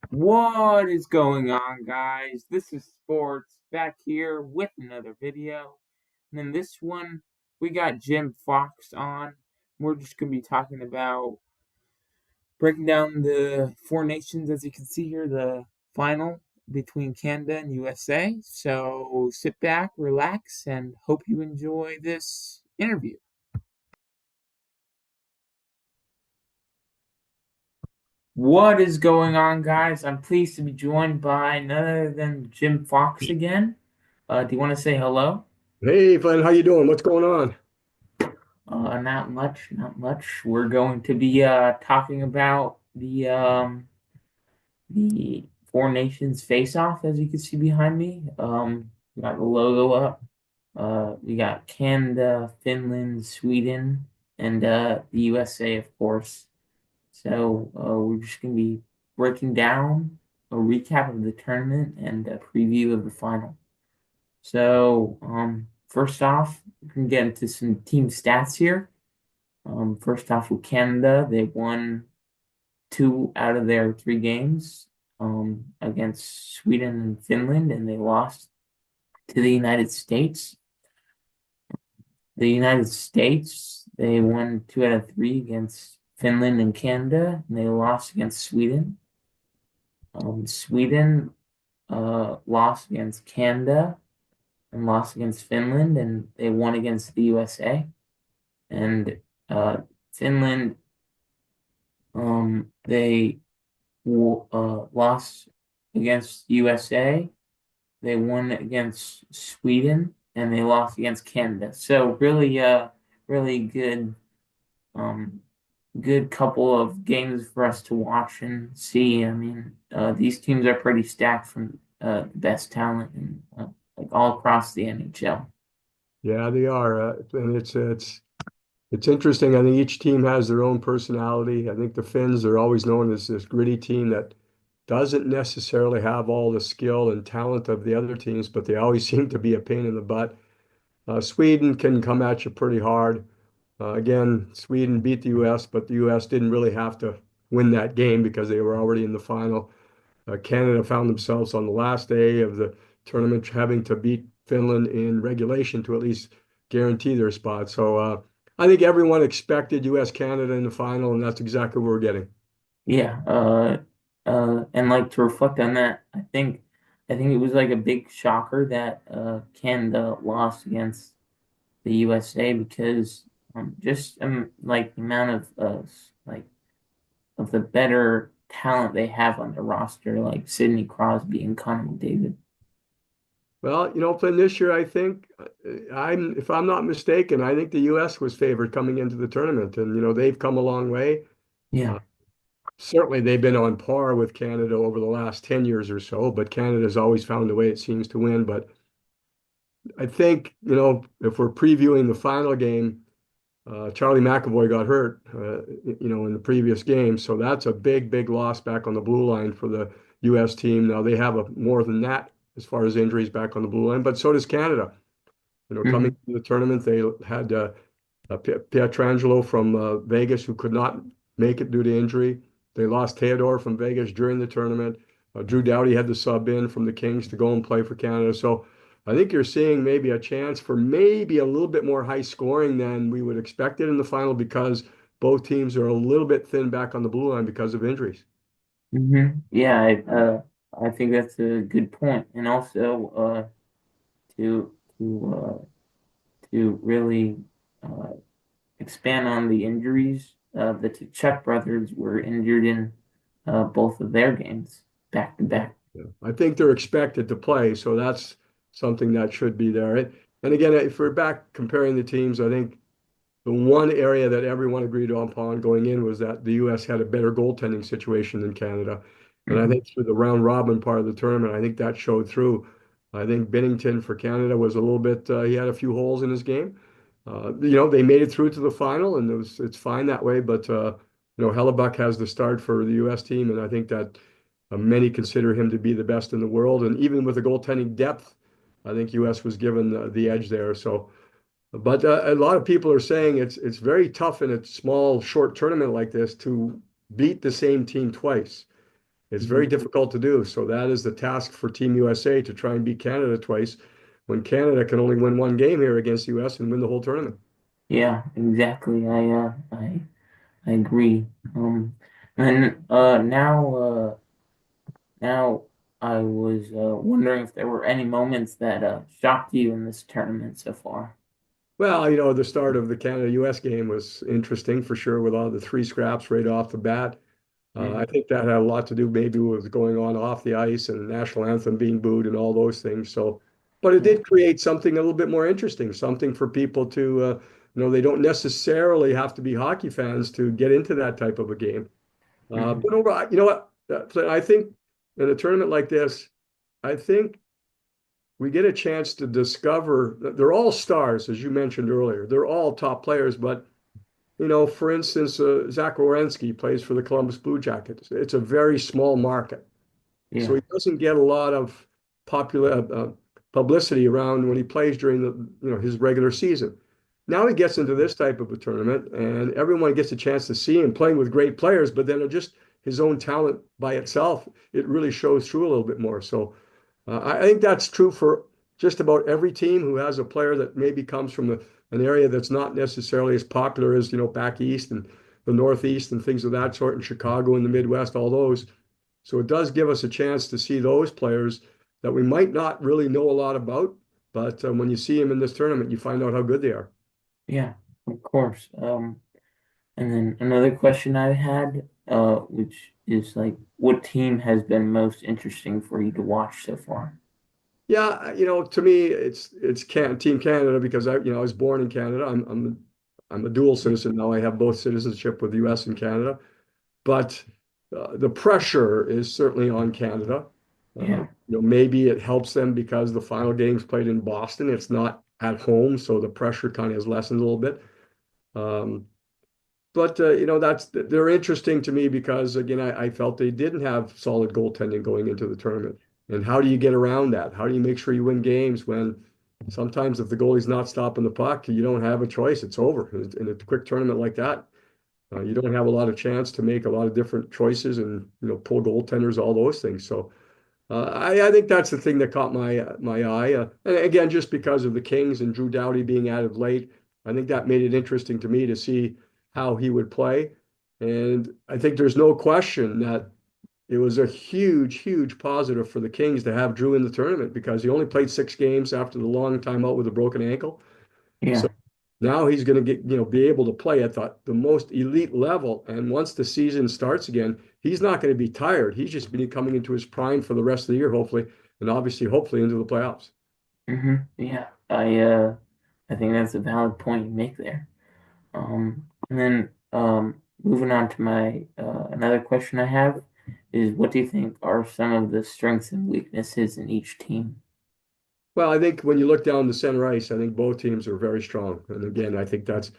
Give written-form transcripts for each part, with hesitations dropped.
What is going on, guys? This is Sports back here with another video. And in this one, we got Jim Fox on. We're just going to be talking about breaking down the four nations, as you can see here, the final between Canada and USA. So sit back, relax, and hope you enjoy this interview. What is going on, guys? I'm pleased to be joined by none other than Jim Fox again. Do you want to say hello? Hey, Flynn, how you doing? What's going on? Not much, not much. We're going to be talking about the Four Nations face-off, as you can see behind me. We got the logo up. We got Canada, Finland, Sweden, and the USA, of course. So we're just going to be breaking down a recap of the tournament and a preview of the final. So first off, we can get into some team stats here. First off, with Canada, they won two out of their three games against Sweden and Finland, and they lost to the United States. The United States, they won two out of three against Finland and Canada, and they lost against Sweden. Sweden lost against Canada and lost against Finland, and they won against the USA. And Finland, they lost against USA. They won against Sweden, and they lost against Canada. So really, really good, um, good couple of games for us to watch and see. I mean, these teams are pretty stacked from the best talent and like all across the NHL. Yeah, they are, and it's interesting. I think each team has their own personality. I think the Finns are always known as this gritty team that doesn't necessarily have all the skill and talent of the other teams, but they always seem to be a pain in the butt. Sweden can come at you pretty hard. Again, Sweden beat the U.S., but the U.S. didn't really have to win that game because they were already in the final. Canada found themselves on the last day of the tournament having to beat Finland in regulation to at least guarantee their spot. So I think everyone expected U.S. Canada in the final, and that's exactly what we're getting. Yeah, and like to reflect on that, I think it was like a big shocker that Canada lost against the USA because just like the amount of like of the better talent they have on the roster, like Sidney Crosby and Connor McDavid. Well, Flynn, this year I think if I'm not mistaken, I think the U.S. was favored coming into the tournament, and they've come a long way. Yeah. Uh, Certainly, they've been on par with Canada over the last 10 years or so, but Canada's always found a way, it seems, to win. But I think, if we're previewing the final game, Charlie McAvoy got hurt, in the previous game. So that's a big, big loss back on the blue line for the U.S. team. Now they have more than that as far as injuries back on the blue line, but so does Canada. Coming Hmm. to the tournament, they had Pietrangelo from Vegas who could not make it due to injury. They lost Theodore from Vegas during the tournament. Drew Doughty had to sub in from the Kings to go and play for Canada. So I think you're seeing maybe a chance for maybe a little bit more high scoring than we would expect it in the final because both teams are a little bit thin back on the blue line because of injuries. Yeah, I think that's a good point, and also to to really uh, expand on the injuries. The Czech brothers were injured in both of their games back to Yeah. back. Yeah. I think they're expected to play, so that's something that should be there. And again, if we're back comparing the teams, I think the one area that everyone agreed upon going in was that the U.S. had a better goaltending situation than Canada. And I Hmm. think through the round robin part of the tournament, I think that showed through. I think Binnington for Canada was a little bit, he had a few holes in his game. They made it through to the final, and it's fine that way. But, Hellebuck has the start for the U.S. team, and I think that many consider him to be the best in the world. And even with the goaltending depth, I think U.S. was given the edge there. So, but a lot of people are saying it's very tough in a small, short tournament like this to beat the same team twice. It's very Mhm. difficult to do. So that is the task for Team USA to try and beat Canada twice when Canada can only win one game here against the US and win the whole tournament. Yeah, exactly. I agree. And now I was wondering if there were any moments that shocked you in this tournament so far. Well, the start of the Canada-US game was interesting for sure with all the three scraps right off the bat. I Hmm. think that had a lot to do maybe with going on off the ice and the national anthem being booed and all those things. So, but it Yeah. did create something a little bit more interesting, something for people to, they don't necessarily have to be hockey fans to get into that type of a game. Hmm. But overall, you know what? I think in a tournament like this, I think we get a chance to discover that they're all stars, as you mentioned earlier. They're all top players, but for instance, Zach Werenski plays for the Columbus Blue Jackets. It's a very small market, so Yeah. he doesn't get a lot of popular publicity around when he plays during his regular season. Now he gets into this type of a tournament, and everyone gets a chance to see him playing with great players. But then just his own talent by itself, it really shows through a little bit more. So I think that's true for just about every team who has a player that maybe comes from an area that's not necessarily as popular as, back east and the Northeast and things of that sort, in Chicago and the Midwest, all those. So it does give us a chance to see those players that we might not really know a lot about, but when you see them in this tournament, you find out how good they are. Yeah, of course. And then another question I had, which is like, what team has been most interesting for you to watch so far? Yeah, to me, it's Team Canada because I was born in Canada. I'm a dual citizen now. I have both citizenship with the U.S. and Canada. But the pressure is certainly on Canada. Yeah. Maybe it helps them because the final game's played in Boston. It's not at home, so the pressure kind of is lessened a little bit. Um, but they're interesting to me because again, I felt they didn't have solid goaltending going into the tournament. And how do you get around that? How do you make sure you win games when sometimes if the goalie's not stopping the puck, you don't have a choice. It's over in a quick tournament like that. You don't have a lot of chance to make a lot of different choices and pull goaltenders, all those things. So I think that's the thing that caught my eye. And again, just because of the Kings and Drew Doughty being added late, I think that made it interesting to me to see how he would play. And I think there's no question that it was a huge, huge positive for the Kings to have Drew in the tournament because he only played 6 games after the long time out with a broken ankle. So Yeah. now he's going to be able to play at the most elite level. And once the season starts again, he's not going to be tired. He's just been coming into his prime for the rest of the year, hopefully, and obviously, hopefully into the playoffs. Yeah. I think that's a valid point you make there. And then moving on to my another question I have is, what do you think are some of the strengths and weaknesses in each team? Well, I think when you look down the center ice, I think both teams are very strong. And again, I think that's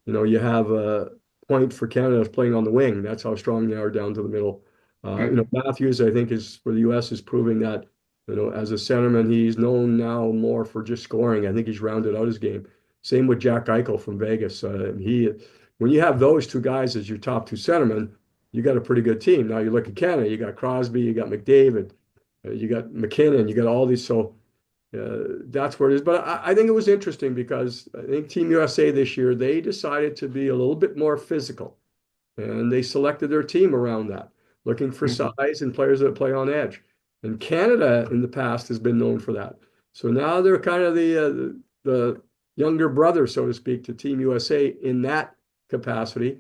you have a point for Canada playing on the wing. That's how strong they are down to the middle. Hmm. Matthews, I think, is for the U.S. is proving that, as a centerman, he's known now more for just scoring. I think he's rounded out his game. Same with Jack Eichel from Vegas. When you have those two guys as your top two centermen, you got a pretty good team. Now you look at Canada, you got Crosby, you got McDavid, you got McKinnon, you got all these. So that's where it is. But I think it was interesting because I think Team USA this year, they decided to be a little bit more physical and they selected their team around that, looking for Hmm. size and players that play on edge. And Canada in the past has been known for that. So now they're kind of the younger brother, so to speak, to Team USA in that capacity.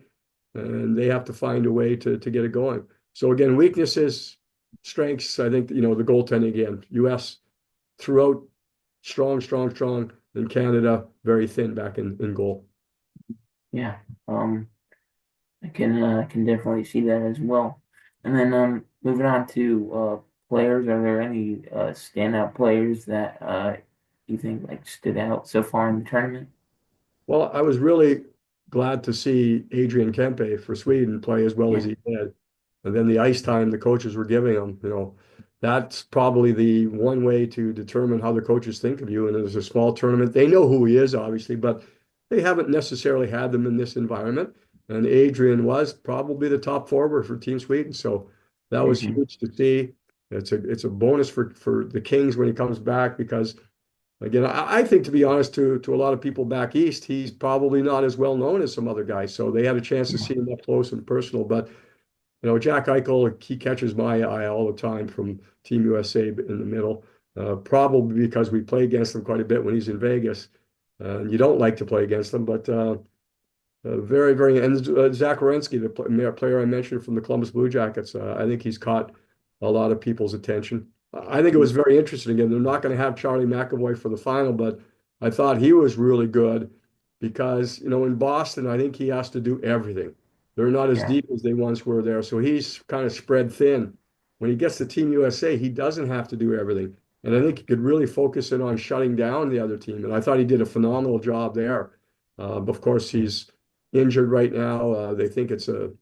And they have to find a way to get it going. So again, weaknesses, strengths, I think, the goaltending again, US throughout strong, strong, strong. In Canada, very thin back in goal. Yeah. Um, I can definitely see that as well. And then moving on to players, are there any standout players that you think like stood out so far in the tournament? Well, I was really glad to see Adrian Kempe for Sweden play as well as Yeah. he did. And then the ice time the coaches were giving him, that's probably the one way to determine how the coaches think of you. And it was a small tournament. They know who he is, obviously, but they haven't necessarily had them in this environment. And Adrian was probably the top forward for Team Sweden. So That was Hmm. huge to see. It's a bonus for the Kings when he comes back because again, I think to be honest, to a lot of people back east, he's probably not as well known as some other guys. So they had a chance to Yeah, see him up close and personal. But Jack Eichel, he catches my eye all the time from Team USA in the middle. Probably because we play against him quite a bit when he's in Vegas. And you don't like to play against him, but very, very, and Zach Werenski, the player I mentioned from the Columbus Blue Jackets, I think he's caught a lot of people's attention. I think it was very interesting. Again, they're not going to have Charlie McAvoy for the final, but I thought he was really good because, in Boston, I think he has to do everything. They're not as yeah, deep as they once were there. So he's kind of spread thin. When he gets to Team USA, he doesn't have to do everything. And I think he could really focus in on shutting down the other team. And I thought he did a phenomenal job there. Of course, he's injured right now. They think it's an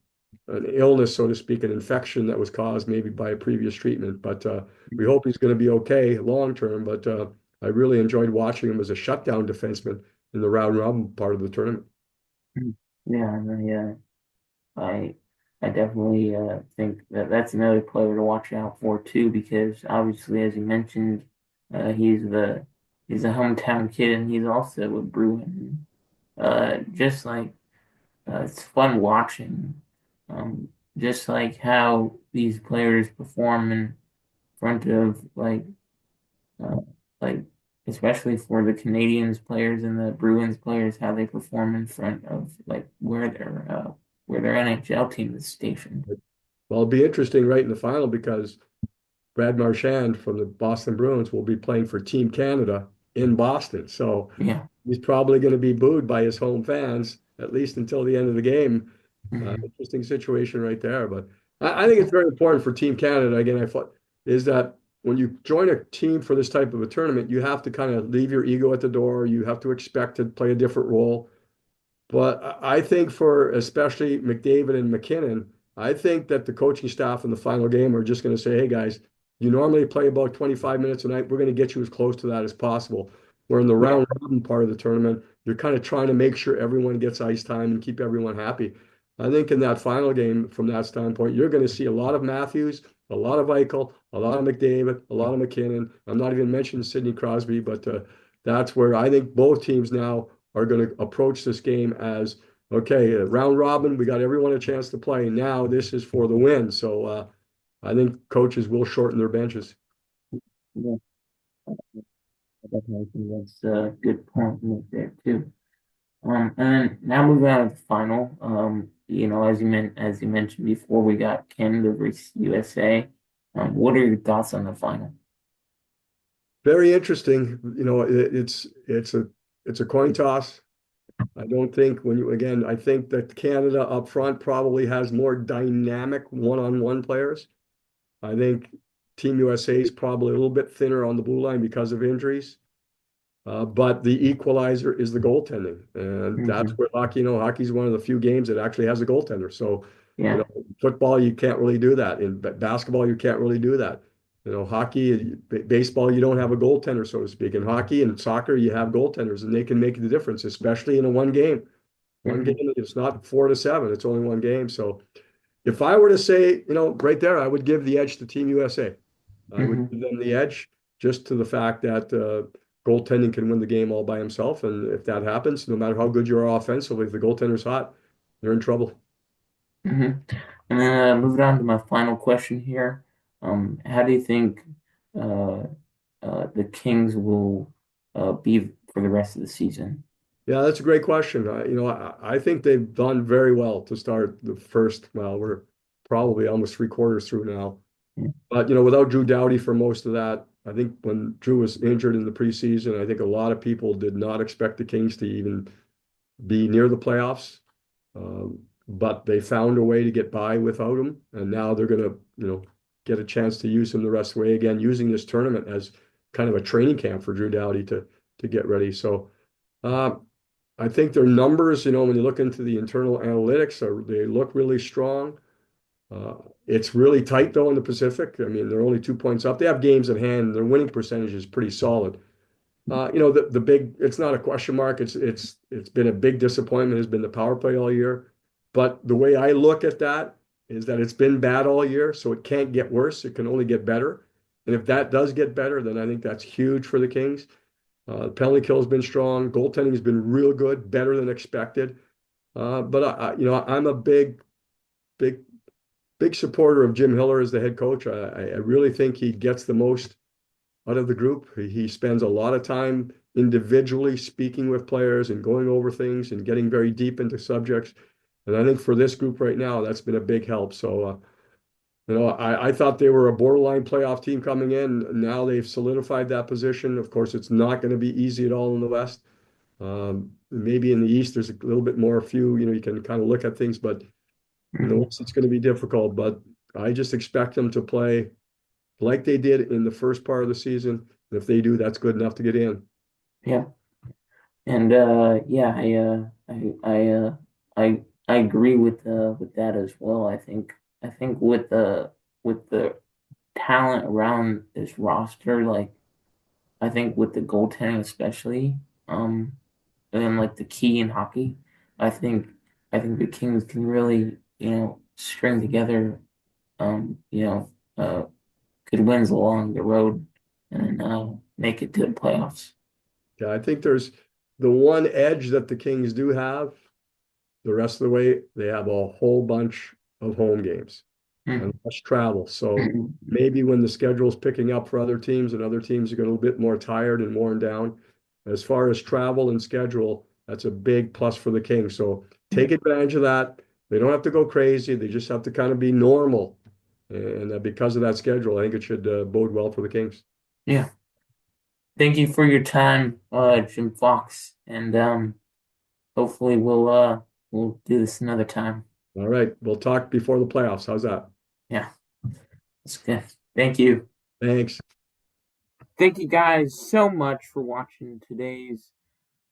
illness, so to speak, an infection that was caused maybe by a previous treatment. But we hope he's going to be okay long term. But I really enjoyed watching him as a shutdown defenseman in the round robin part of the tournament. yeah, I I definitely think that that's another player to watch out for too, because obviously, as you mentioned, he's the hometown kid, and he's also a Bruin. Just like it's fun watching, um, just like how these players perform in front of uh, like especially for the Canadians players and the Bruins players, how they perform in front of like where their NHL team is stationed. Well, it'll be interesting right in the final because Brad Marchand from the Boston Bruins will be playing for Team Canada in Boston. So Yeah. he's probably going to be booed by his home fans, at least until the end of the game. Hmm. Interesting situation right there. But I think it's very important for Team Canada. Again, I thought is that when you join a team for this type of a tournament, you have to kind of leave your ego at the door. You have to expect to play a different role. But I think for especially McDavid and McKinnon, I think that the coaching staff in the final game are just going to say, hey guys, you normally play about 25 minutes a night. We're going to get you as close to that as possible. Where in the Yeah. round robin part of the tournament, you're kind of trying to make sure everyone gets ice time and keep everyone happy. I think in that final game, from that standpoint, you're going to see a lot of Matthews, a lot of Eichel, a lot of McDavid, a lot of McKinnon. I'm not even mentioning Sidney Crosby, but that's where I think both teams now are going to approach this game as okay, round robin, we got everyone a chance to play. Now this is for the win. So I think coaches will shorten their benches. Yeah. I definitely think that's a good point to make there too. And then now moving on to the final. As you mentioned before, we got Canada versus USA. What are your thoughts on the final? Very interesting. It's a coin toss. I don't think when you again, I think that Canada up front probably has more dynamic one-on-one players. I think Team USA is probably a little bit thinner on the blue line because of injuries. But the equalizer is the goaltending, and that's Hmm. where hockey's one of the few games that actually has a goaltender. So, Yeah. football you can't really do that. In basketball you can't really do that. Hockey, baseball you don't have a goaltender, so to speak. In hockey and soccer you have goaltenders, and they can make the difference, especially in a one game. One game, Hmm. it's not 4-7; it's only one game. So, if I were to say, right there, I would give the edge to Team USA. I would Hmm. give them the edge just to the fact that goaltending can win the game all by himself. And if that happens, no matter how good you are offensively, if the goaltender's hot, you're in trouble. Hmm. And then moving on to my final question here. How do you think uh, the Kings will be for the rest of the season? Yeah, that's a great question. I think they've done very well to start the first. Well, we're probably almost three-quarters through now. But, without Drew Doughty for most of that, I think when Drew was injured in the preseason, I think a lot of people did not expect the Kings to even be near the playoffs. But they found a way to get by without him, and now they're going to, get a chance to use him the rest of the way again, using this tournament as kind of a training camp for Drew Doughty to get ready. So uh, I think their numbers, when you look into the internal analytics, they look really strong. Uh, it's really tight though in the Pacific. I mean, they're only 2 points up. They have games at hand. Their winning percentage is pretty solid. The big, it's not a question mark. It's been a big disappointment has been the power play all year. But the way I look at that is that it's been bad all year, so it can't get worse. It can only get better. And if that does get better, then I think that's huge for the Kings. The penalty kill has been strong. Goaltending has been real good, better than expected. But I'm a big, big supporter of Jim Hiller as the head coach. I really think he gets the most out of the group. He spends a lot of time individually speaking with players and going over things and getting very deep into subjects. And I think for this group right now, that's been a big help. So, I thought they were a borderline playoff team coming in. Now they've solidified that position. Of course, it's not going to be easy at all in the West. Maybe in the East, there's a little bit more few, you can kind of look at things, but in the Mhm. West, it's going to be difficult. But I just expect them to play like they did in the first part of the season. And if they do, that's good enough to get in. Yeah. And yeah, I agree with that as well. I think with the talent around this roster, like I think with the goaltending especially, and like the key in hockey, I think I think the Kings can really, string together, you know, good wins along the road and make it to the playoffs. Yeah, I think there's the one edge that the Kings do have. The rest of the way, they have a whole bunch of home games and Mm. less travel. So maybe when the schedule's picking up for other teams and other teams are getting a little bit more tired and worn down, as far as travel and schedule, that's a big plus for the Kings. So take advantage of that. They don't have to go crazy. They just have to kind of be normal. And because of that schedule, I think it should bode well for the Kings. Yeah. Thank you for your time, Jim Fox, and hopefully we'll do this another time. All right. We'll talk before the playoffs. How's that? Yeah, that's good. Thank you. Thanks. Thank you guys so much for watching today's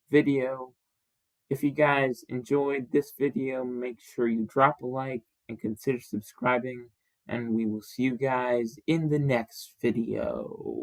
video. If you guys enjoyed this video, make sure you drop a like and consider subscribing, and we will see you guys in the next video.